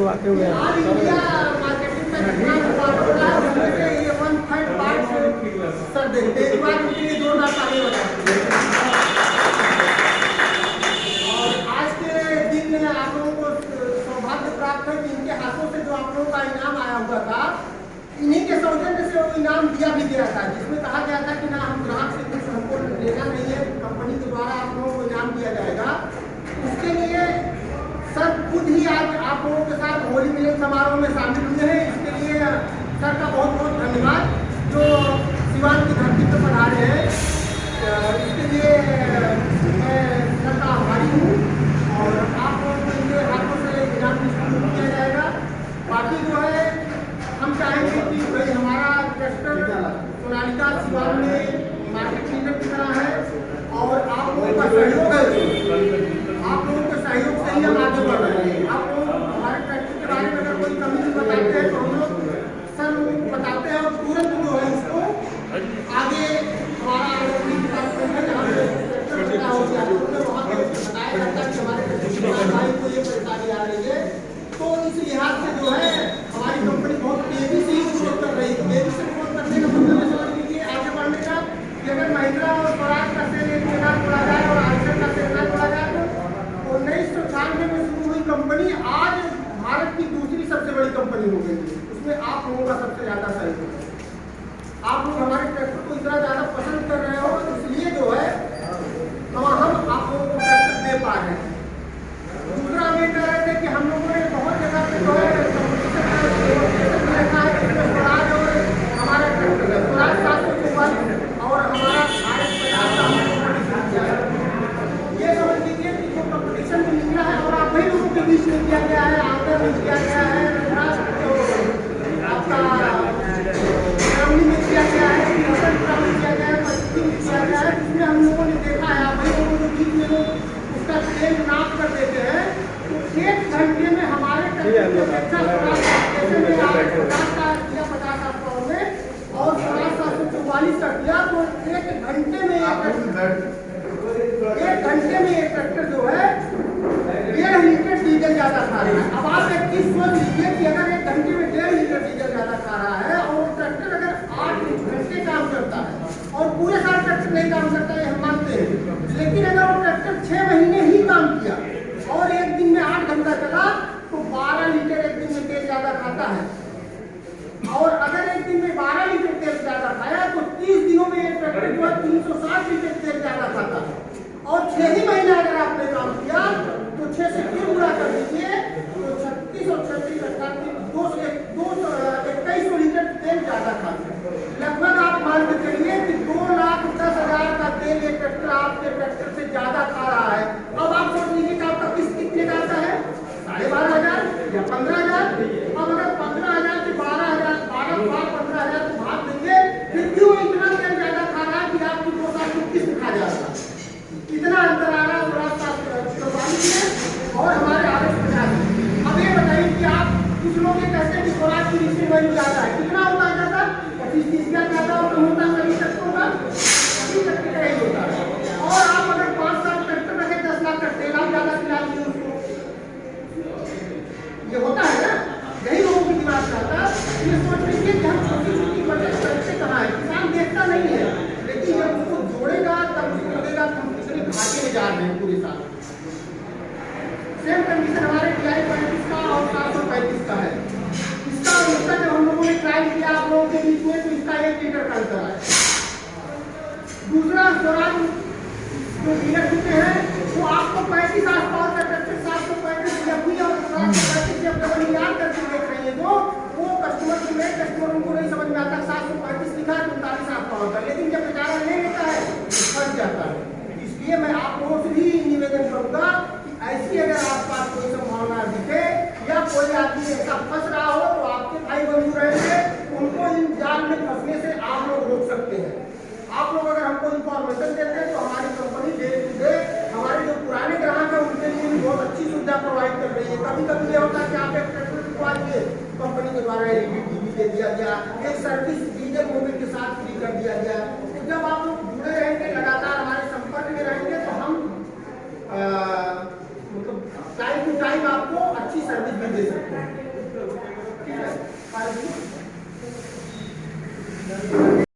करवाते हुए हैं। आज के दिन में आप लोगों को सौभाग्य प्राप्त है कि इनके हाथों से जो आप लोगों का इनाम आया हुआ था, इन्हीं के सौजन्य से वो इनाम दिया भी गया था, जिसमें कहा गया था कि ना हम ग्राहक से कुछ हमको लेना नहीं है, कंपनी के द्वारा आप लोगों को इनाम दिया जाएगा। उसके लिए सर खुद ही आज आप लोगों के साथ होली मिलन समारोह में शामिल हुए हैं। इसके लिए सर का बहुत बहुत धन्यवाद, जो सिवान की धरती पर पधारे हैं। इसके लिए मैं सर का आभारी हूँ और आप लोगों को इनके हाथों से इनाम डिस्ट्रीब्यूट किया जाएगा। बाकी जो है हम चाहेंगे कि भाई हमारा ट्रैक्टर सोनालिका सिवान में मार्केट लीडर की तरह है और आप लोगों का सहयोग है, आप लोगों के सहयोग से ही हम आगे बढ़ रहे हैं। आप लोग हमारे ट्रैक्टर के बारे में अगर कोई कमी नहीं बताते हैं तो हम लोग सर बताते हैं और तुरंत जो है उसको आगे हमारा बताया जाता है कि हमारे भाई को ये परेशानी आ रही है। तो इस लिहाज से जो है हमारी कंपनी बहुत तेजी से ग्रोथ कर रही है। तेजी से ग्रोथ करने का मतलब समझ लीजिए आगे बढ़ने का कि अगर महिंद्रा और स्वराज का सेल एक में जोड़ा जाए और आइसर का सेल जोड़ा जाए तो 1996 में शुरू हुई कंपनी आज भारत की दूसरी सबसे बड़ी कंपनी हो गई। उसमें आप लोगों का सबसे ज्यादा सहयोग है। आप लोग हमारे ट्रैक्टर को इतना ज्यादा पसंद कर रहे हो, इसलिए जो है हम आप लोगों को ट्रैक्टर दे पा रहे हैं। दूसरा हम ये कह रहे थे कि हम लोगों ने बहुत जगह पे जो है देखा है कि स्वराज और हमारा ट्रैक्टर है स्वराज 744 और हमारा RS 50 का हम लोगों ने किया है। ये समझ लीजिए कि जो कंपटीशन में निकला है और आप ही लोगों के बीच में किया गया है, आंध्र में किया गया है, आपका ग्रामीण में किया गया है, किया गया है, पश्चिम में किया गया है, जिसमें हम लोगों ने देखा है आप ही लोगों के बीच में लोग उसका तेल नाप कर देते हैं। तो 1 घंटे में हमारे ट्रैक्टर की अपेक्षा 50 में और 744 का किया तो 1 घंटे में ये ट्रैक्टर जो है 1.5 लीटर डीजल ज्यादा खा रहा है। अब आप एक चीज सोच लीजिए कि अगर 1 घंटे में 1.5 लीटर डीजल ज्यादा खा रहा है और ट्रैक्टर अगर 8 घंटे काम करता है और पूरे साल ट्रैक्टर नहीं काम करता है, हम मानते हैं, लेकिन अगर वो ट्रैक्टर 6 महीने ही काम किया और एक दिन में 8 घंटा चला तो 12 लीटर एक दिन में तेल ज्यादा खाता है। और अगर एक दिन में 12 लीटर तेल ज्यादा खाया तो 30 दिनों में एक ट्रैक्टर जो है 360 लीटर तेल ज्यादा खाता है। और 6 ही महीना अगर आपने काम किया तो 6 से 3 गुणा कर दीजिए तो 36 और 36 2100 लीटर तेल ज्यादा खाता है। लगभग आप मान के चलिए कि 2,10,000 का तेल एक ट्रैक्टर आपके ट्रैक्टर से ज्यादा खा रहा है। अब आप सोच लीजिए कि आपका किस्त कितने का आता है, 12,500 या 15,000। अब अगर 15,000 से 12,000 15,000 को भाग देंगे फिर क्यों इतना तेल ज्यादा खा रहा है कि आपकी 2 साल की किस्त खा जाएगा। इतना अंतर आ रहा है और हमारे RS 50। अब ये बताइए कि आप कुछ लोग ये कहते हैं कि स्वराज की रीसेल वैल्यू ज्यादा है, कितना होता है ज्यादा, 25-30 का ज्यादा होता है, कभी तक होगा 80 तक का ही होता है। और आप अगर 5 साल ट्रैक्टर रखे 10 लाख का तेल आप ज्यादा खिला दीजिए उसको, ये होता है ना, यही लोगों की दिमाग चाहता है। ये सोच लीजिए कि हम छोटी छोटी बचत करते कहाँ है, किसान देखता नहीं है, लेकिन जब उसको जोड़ेगा तब उसको लगेगा कि हम कितने घाटे में जा रहे हैं पूरे साल। सेम कंडीशन हमारे TI 35 का और 735 का है। इसका जब हम लोगों ने ट्राई किया आप लोगों के बीच में तो इसका 1 लीटर का अंतर है। दूसरा स्वराज जो डीलरशिप हैं वो आपको 35 आसपास का ट्रैक्टर 735 जब भी और 735 जब याद करके देख रही है तो वो कस्टमर उनको नहीं समझ में आता। 735 लिखा है 39 आपका होता है, लेकिन जब बेचारा ले लेता है तो फंस जाता है। इसलिए मैं आप लोगों से भी निवेदन करूंगा कि ऐसी अगर आपके पास कोई संभावना दिखे या कोई आदमी ऐसा फंस रहा हो तो आपके भाई बंधु रहेंगे, उनको इन जाल में फंसने से आप लोग रोक सकते हैं। आप लोग अगर हमको इन्फॉर्मेशन देते हैं तो हमारी कंपनी डे टू डे हमारे जो पुराने ग्राहक हैं उनके लिए भी बहुत अच्छी सुविधा प्रोवाइड कर रही है। कभी कभी ये होता है कि आप एक ट्रैक्टर दिखवा दिए, कंपनी के द्वारा LED TV दे दिया गया, एक सर्विस डीजल मोबिल के साथ फ्री कर दिया गया। तो जब आप लोग जुड़े रहेंगे, लगातार हमारे संपर्क में रहेंगे तो हम मतलब टाइम टू टाइम आपको अच्छी सर्विस भी दे सकते हैं। बता दी